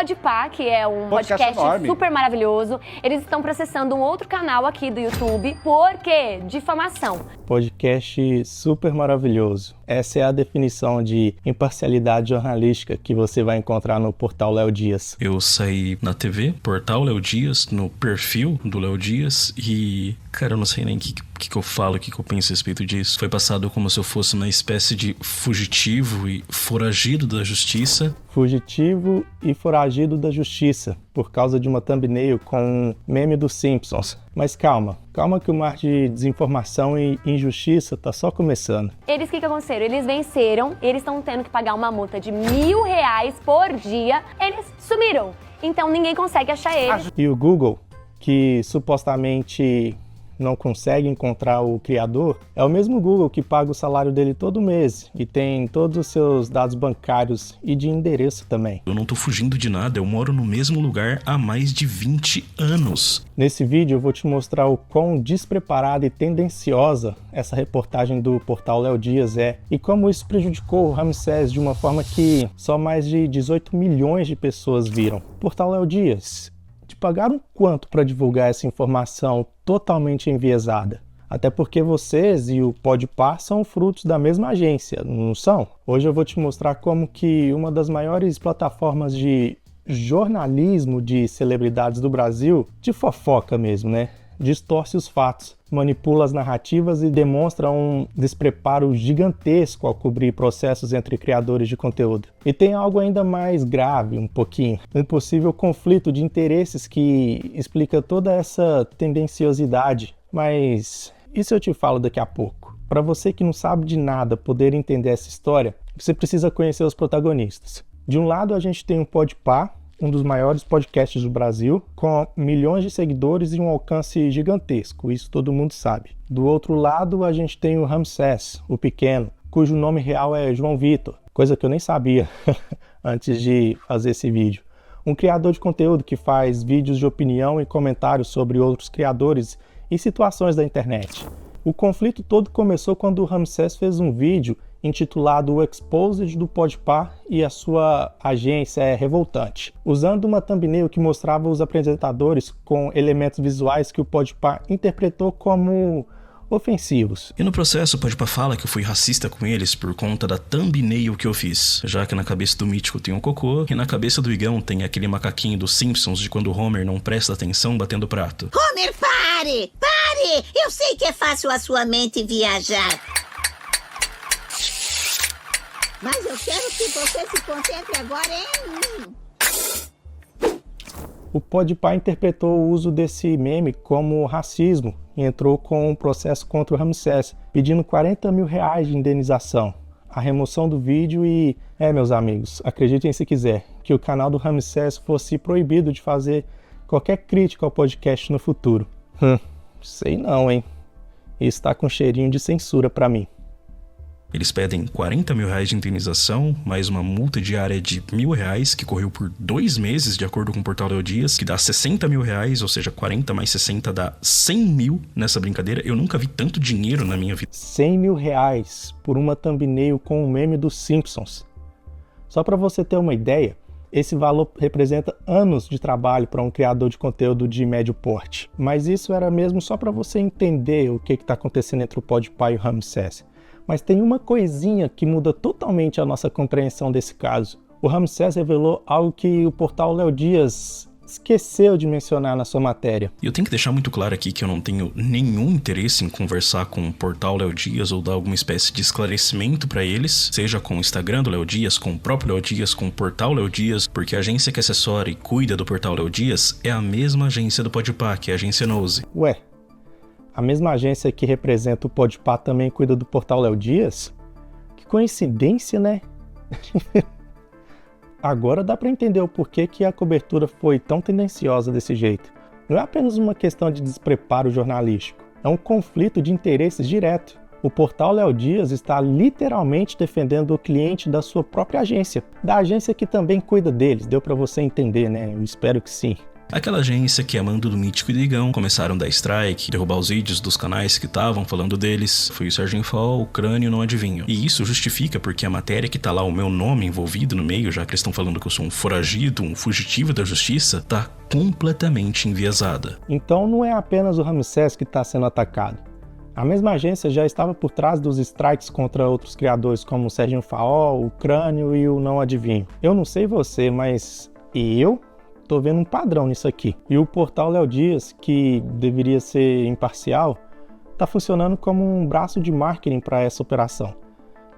Podpah, que é um podcast super maravilhoso, eles estão processando um outro canal aqui do YouTube. Por quê? Difamação. Podcast super maravilhoso. Essa é a definição de imparcialidade jornalística que você vai encontrar no portal Léo Dias. Eu saí na TV, portal Léo Dias, no perfil do Léo Dias e, cara, eu não sei nem o que eu falo, o que eu penso a respeito disso. Foi passado como se eu fosse uma espécie de fugitivo e foragido da justiça. Fugitivo e foragido da justiça, por causa de uma thumbnail com um meme dos Simpsons. Mas calma que o mar de desinformação e injustiça tá só começando. Eles, o que aconteceram? Eles venceram, eles estão tendo que pagar uma multa de R$1.000 por dia, eles sumiram. Então ninguém consegue achar eles. E o Google, que supostamente não consegue encontrar o criador, é o mesmo Google que paga o salário dele todo mês e tem todos os seus dados bancários e de endereço também. Eu não tô fugindo de nada, eu moro no mesmo lugar há mais de 20 anos. Nesse vídeo eu vou te mostrar o quão despreparada e tendenciosa essa reportagem do portal Léo Dias é e como isso prejudicou o Ramsés de uma forma que só mais de 18 milhões de pessoas viram. Portal Léo Dias, te pagaram quanto para divulgar essa informação totalmente enviesada? Até porque vocês e o Podpah são frutos da mesma agência, não são? Hoje eu vou te mostrar como que uma das maiores plataformas de jornalismo de celebridades do Brasil, de fofoca mesmo, né? Distorce os fatos, manipula as narrativas e demonstra um despreparo gigantesco ao cobrir processos entre criadores de conteúdo. E tem algo ainda mais grave, um pouquinho, um possível conflito de interesses que explica toda essa tendenciosidade. Mas isso eu te falo daqui a pouco. Para você que não sabe de nada poder entender essa história, você precisa conhecer os protagonistas. De um lado a gente tem o Podpah, um dos maiores podcasts do Brasil, com milhões de seguidores e um alcance gigantesco, isso todo mundo sabe. Do outro lado, a gente tem o Ramsés, o pequeno, cujo nome real é João Vitor, coisa que eu nem sabia antes de fazer esse vídeo. Um criador de conteúdo que faz vídeos de opinião e comentários sobre outros criadores e situações da internet. O conflito todo começou quando o Ramsés fez um vídeo intitulado O Exposed do Podpah e a sua agência é revoltante, usando uma thumbnail que mostrava os apresentadores com elementos visuais que o Podpah interpretou como ofensivos. E no processo o Podpah fala que eu fui racista com eles por conta da thumbnail que eu fiz, já que na cabeça do Mítico tem um cocô e na cabeça do Igão tem aquele macaquinho dos Simpsons de quando o Homer não presta atenção batendo prato. Homer, pare! Pare! Eu sei que é fácil a sua mente viajar. Mas eu quero que você se concentre agora em mim. O Podpah interpretou o uso desse meme como racismo e entrou com um processo contra o Ramsés, pedindo R$40 mil de indenização, a remoção do vídeo e, meus amigos, acreditem se quiser, que o canal do Ramsés fosse proibido de fazer qualquer crítica ao podcast no futuro. Sei não, hein? Isso tá com cheirinho de censura pra mim. Eles pedem R$40 mil de indenização, mais uma multa diária de R$1.000, que correu por 2 meses, de acordo com o portal Léo Dias, que dá R$60 mil, ou seja, 40 mais 60 dá 100 mil nessa brincadeira. Eu nunca vi tanto dinheiro na minha vida. R$100 mil por uma thumbnail com um meme dos Simpsons. Só para você ter uma ideia, esse valor representa anos de trabalho para um criador de conteúdo de médio porte. Mas isso era mesmo só para você entender o que está acontecendo entre o Podpah e o Ramsés. Mas tem uma coisinha que muda totalmente a nossa compreensão desse caso. O Ramsés revelou algo que o portal Léo Dias esqueceu de mencionar na sua matéria. E eu tenho que deixar muito claro aqui que eu não tenho nenhum interesse em conversar com o portal Léo Dias ou dar alguma espécie de esclarecimento para eles, seja com o Instagram do Léo Dias, com o próprio Léo Dias, com o portal Léo Dias, porque a agência que assessora e cuida do portal Léo Dias é a mesma agência do Podpah, que é a agência Nose. Ué, a mesma agência que representa o Podpah também cuida do portal Léo Dias? Que coincidência, né? Agora dá para entender o porquê que a cobertura foi tão tendenciosa desse jeito. Não é apenas uma questão de despreparo jornalístico, é um conflito de interesses direto. O portal Léo Dias está literalmente defendendo o cliente da sua própria agência, da agência que também cuida deles. Deu para você entender, né? Eu espero que sim. Aquela agência que, a mando do Mítico e do Igão, começaram a dar strike, derrubar os vídeos dos canais que estavam falando deles. Foi o Serginho Fall, o Crânio, não adivinho. E isso justifica porque a matéria que tá lá o meu nome envolvido no meio, já que eles estão falando que eu sou um foragido, um fugitivo da justiça, tá completamente enviesada. Então não é apenas o Ramsés que está sendo atacado. A mesma agência já estava por trás dos strikes contra outros criadores como o Serginho Faol, o Crânio e o Não Adivinho. Eu não sei você, mas eu tô vendo um padrão nisso aqui. E o portal Léo Dias, que deveria ser imparcial, está funcionando como um braço de marketing para essa operação,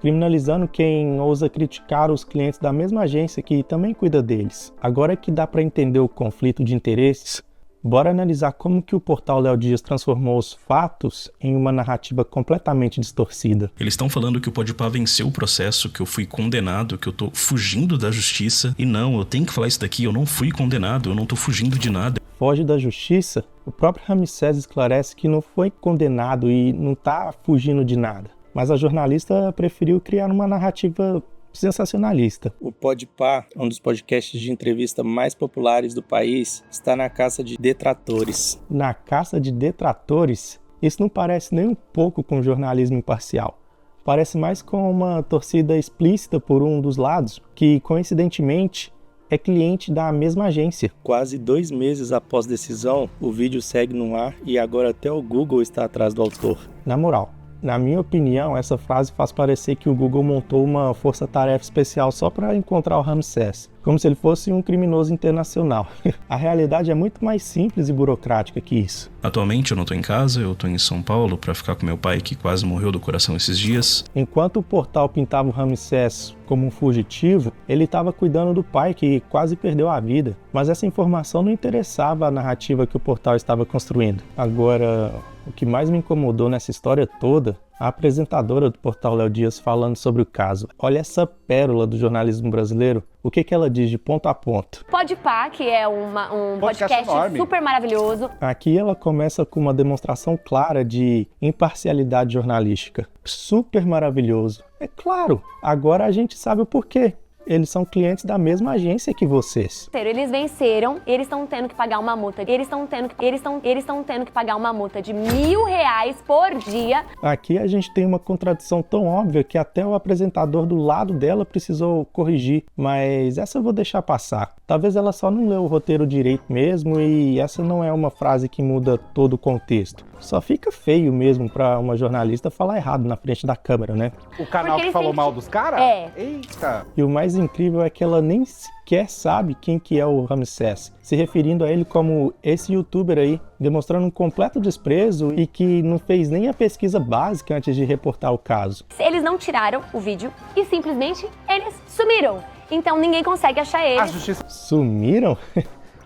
criminalizando quem ousa criticar os clientes da mesma agência que também cuida deles. Agora que dá para entender o conflito de interesses, bora analisar como que o portal Léo Dias transformou os fatos em uma narrativa completamente distorcida. Eles estão falando que o Podpah venceu o processo, que eu fui condenado, que eu tô fugindo da justiça. E não, eu tenho que falar isso daqui, eu não fui condenado, eu não tô fugindo de nada. Foge da justiça? O próprio Ramsés esclarece que não foi condenado e não tá fugindo de nada. Mas a jornalista preferiu criar uma narrativa sensacionalista. O Podpah, um dos podcasts de entrevista mais populares do país, está na caça de detratores. Na caça de detratores? Isso não parece nem um pouco com jornalismo imparcial. Parece mais com uma torcida explícita por um dos lados, que coincidentemente é cliente da mesma agência. Quase 2 meses após decisão, o vídeo segue no ar e agora até o Google está atrás do autor. Na moral, na minha opinião, essa frase faz parecer que o Google montou uma força-tarefa especial só para encontrar o Ramsés, como se ele fosse um criminoso internacional. A realidade é muito mais simples e burocrática que isso. Atualmente eu não tô em casa, eu tô em São Paulo para ficar com meu pai que quase morreu do coração esses dias. Enquanto o portal pintava o Ramsés como um fugitivo, ele estava cuidando do pai que quase perdeu a vida. Mas essa informação não interessava a narrativa que o portal estava construindo. Agora, o que mais me incomodou nessa história toda, a apresentadora do portal Léo Dias falando sobre o caso. Olha essa pérola do jornalismo brasileiro, o que ela diz de ponto a ponto. Podpah, que é um podcast super maravilhoso. Aqui ela começa com uma demonstração clara de imparcialidade jornalística. Super maravilhoso. É claro, agora a gente sabe o porquê. Eles são clientes da mesma agência que vocês. Eles venceram, eles estão tendo que pagar uma multa. Eles estão tendo que pagar uma multa de R$1.000 por dia. Aqui a gente tem uma contradição tão óbvia que até o apresentador do lado dela precisou corrigir. Mas essa eu vou deixar passar. Talvez ela só não leu o roteiro direito mesmo e essa não é uma frase que muda todo o contexto. Só fica feio mesmo pra uma jornalista falar errado na frente da câmera, né? O canal que falou mal dos caras? É. Eita! E o mais incrível é que ela nem sequer sabe quem que é o Ramsés, se referindo a ele como esse youtuber aí, demonstrando um completo desprezo e que não fez nem a pesquisa básica antes de reportar o caso. Eles não tiraram o vídeo e simplesmente eles sumiram. Então ninguém consegue achar eles. A justiça... Sumiram?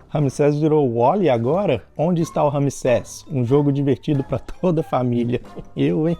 Ramsés virou Wall-E agora? Onde está o Ramsés? Um jogo divertido para toda a família. Eu, hein?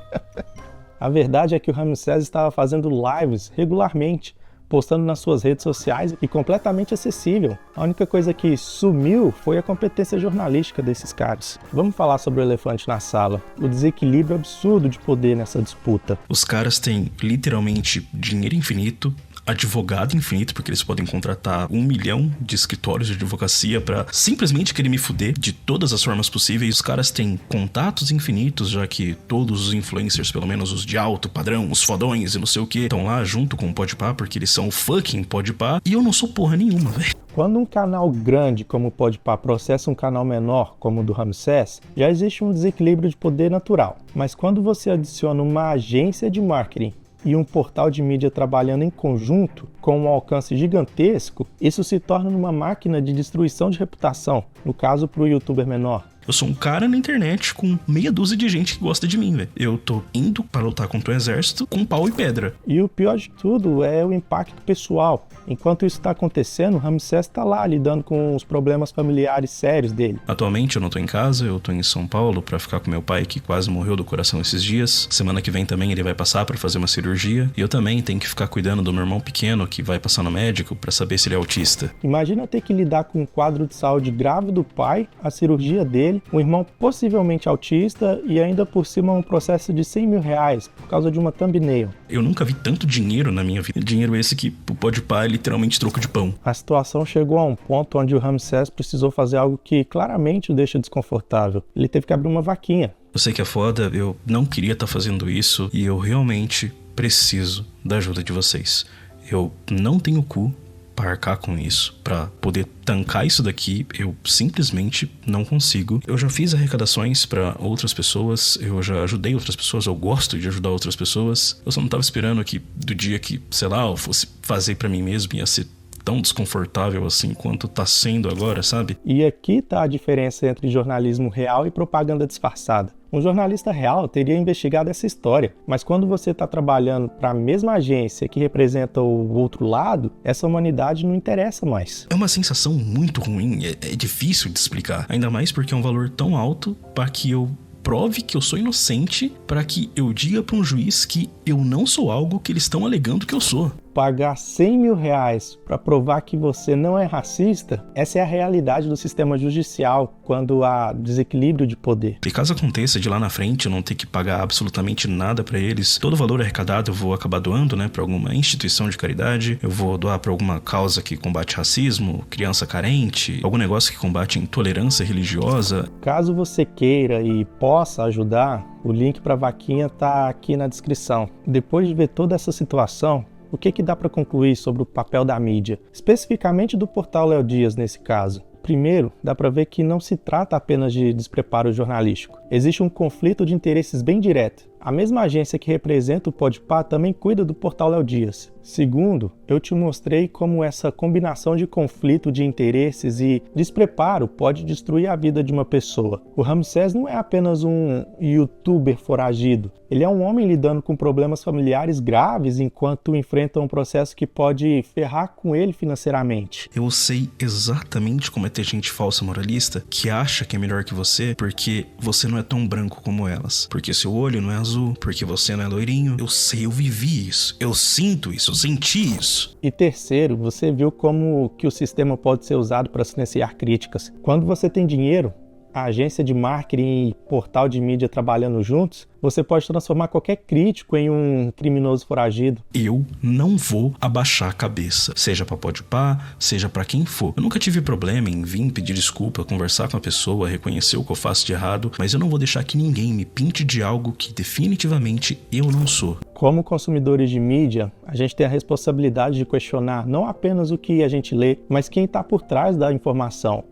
A verdade é que o Ramsés estava fazendo lives regularmente, postando nas suas redes sociais e completamente acessível. A única coisa que sumiu foi a competência jornalística desses caras. Vamos falar sobre o elefante na sala. O desequilíbrio absurdo de poder nessa disputa. Os caras têm literalmente dinheiro infinito, advogado infinito, porque eles podem contratar 1 milhão de escritórios de advocacia pra simplesmente querer me fuder de todas as formas possíveis. Os caras têm contatos infinitos, já que todos os influencers, pelo menos os de alto padrão, os fodões e não sei o que, estão lá junto com o Podpah, porque eles são o fucking Podpah, e eu não sou porra nenhuma, velho. Quando um canal grande como o Podpah processa um canal menor como o do Ramsés, já existe um desequilíbrio de poder natural. Mas quando você adiciona uma agência de marketing e um portal de mídia trabalhando em conjunto, com um alcance gigantesco, isso se torna uma máquina de destruição de reputação, no caso para o youtuber menor. Eu sou um cara na internet com meia dúzia de gente que gosta de mim, velho. Eu tô indo para lutar contra o exército com pau e pedra. E o pior de tudo é o impacto pessoal. Enquanto isso está acontecendo, o Ramsés está lá lidando com os problemas familiares sérios dele. Atualmente eu não tô em casa, eu tô em São Paulo para ficar com meu pai que quase morreu do coração esses dias. Semana que vem também ele vai passar para fazer uma cirurgia. E eu também tenho que ficar cuidando do meu irmão pequeno que vai passar no médico para saber se ele é autista. Imagina ter que lidar com um quadro de saúde grave do pai, a cirurgia dele dele, um irmão possivelmente autista e ainda por cima um processo de 100 mil reais por causa de uma thumbnail. Eu nunca vi tanto dinheiro na minha vida. Dinheiro esse que o Podpah é literalmente troco de pão. A situação chegou a um ponto onde o Ramsés precisou fazer algo que claramente o deixa desconfortável. Ele teve que abrir uma vaquinha. Eu sei que é foda, eu não queria estar fazendo isso e eu realmente preciso da ajuda de vocês. Eu não tenho cu para arcar com isso, para poder tancar isso daqui, eu simplesmente não consigo. Eu já fiz arrecadações para outras pessoas, eu já ajudei outras pessoas, eu gosto de ajudar outras pessoas. Eu só não tava esperando que do dia que, sei lá, eu fosse fazer para mim mesmo ia ser tão desconfortável assim quanto tá sendo agora, sabe? E aqui tá a diferença entre jornalismo real e propaganda disfarçada. Um jornalista real teria investigado essa história, mas quando você está trabalhando para a mesma agência que representa o outro lado, essa humanidade não interessa mais. É uma sensação muito ruim, é difícil de explicar, ainda mais porque é um valor tão alto para que eu prove que eu sou inocente, para que eu diga para um juiz que eu não sou algo que eles estão alegando que eu sou. Pagar 100 mil reais para provar que você não é racista, essa é a realidade do sistema judicial quando há desequilíbrio de poder. E caso aconteça de lá na frente eu não ter que pagar absolutamente nada para eles, todo o valor arrecadado eu vou acabar doando, né, para alguma instituição de caridade, eu vou doar para alguma causa que combate racismo, criança carente, algum negócio que combate intolerância religiosa. Caso você queira e possa ajudar, o link para a vaquinha tá aqui na descrição. Depois de ver toda essa situação, o que dá para concluir sobre o papel da mídia, especificamente do portal Léo Dias nesse caso? Primeiro, dá para ver que não se trata apenas de despreparo jornalístico. Existe um conflito de interesses bem direto. A mesma agência que representa o Podpah também cuida do portal Léo Dias. Segundo, eu te mostrei como essa combinação de conflito de interesses e despreparo pode destruir a vida de uma pessoa. O Ramsés não é apenas um youtuber foragido. Ele é um homem lidando com problemas familiares graves enquanto enfrenta um processo que pode ferrar com ele financeiramente. Eu sei exatamente como é ter gente falsa moralista que acha que é melhor que você porque você não é tão branco como elas. Porque seu olho não é azul, porque você não é loirinho. Eu sei, eu vivi isso. Eu sinto isso, eu senti isso. E terceiro, você viu como que o sistema pode ser usado para silenciar críticas. Quando você tem dinheiro, a agência de marketing e portal de mídia trabalhando juntos, você pode transformar qualquer crítico em um criminoso foragido. Eu não vou abaixar a cabeça, seja pra Podpah, seja pra quem for. Eu nunca tive problema em vir pedir desculpa, conversar com a pessoa, reconhecer o que eu faço de errado, mas eu não vou deixar que ninguém me pinte de algo que definitivamente eu não sou. Como consumidores de mídia, a gente tem a responsabilidade de questionar não apenas o que a gente lê, mas quem está por trás da informação.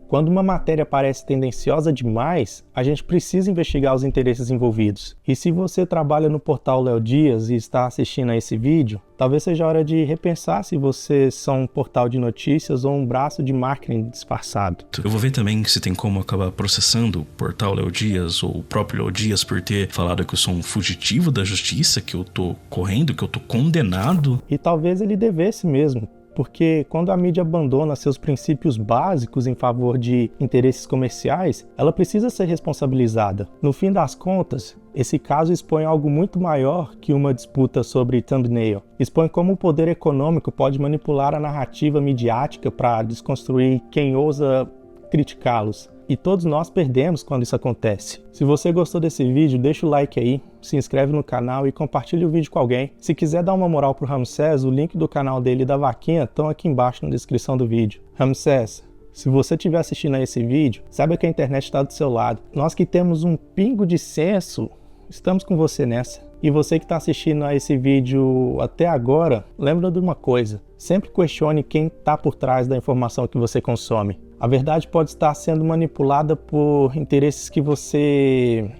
Quando uma matéria parece tendenciosa demais, a gente precisa investigar os interesses envolvidos. E se você trabalha no portal Léo Dias e está assistindo a esse vídeo, talvez seja a hora de repensar se vocês são um portal de notícias ou um braço de marketing disfarçado. Eu vou ver também se tem como acabar processando o portal Léo Dias ou o próprio Léo Dias por ter falado que eu sou um fugitivo da justiça, que eu tô correndo, que eu tô condenado. E talvez ele devesse mesmo. Porque quando a mídia abandona seus princípios básicos em favor de interesses comerciais, ela precisa ser responsabilizada. No fim das contas, esse caso expõe algo muito maior que uma disputa sobre thumbnail. Expõe como o poder econômico pode manipular a narrativa midiática para desconstruir quem ousa criticá-los. E todos nós perdemos quando isso acontece. Se você gostou desse vídeo, deixa o like aí, se inscreve no canal e compartilha o vídeo com alguém. Se quiser dar uma moral pro Ramsés, o link do canal dele e da vaquinha estão aqui embaixo na descrição do vídeo. Ramsés, se você estiver assistindo a esse vídeo, saiba que a internet está do seu lado. Nós que temos um pingo de senso, estamos com você nessa. E você que está assistindo a esse vídeo até agora, lembra de uma coisa. Sempre questione quem está por trás da informação que você consome. A verdade pode estar sendo manipulada por interesses que você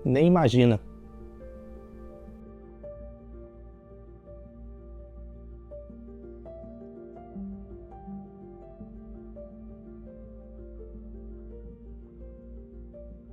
nem imagina.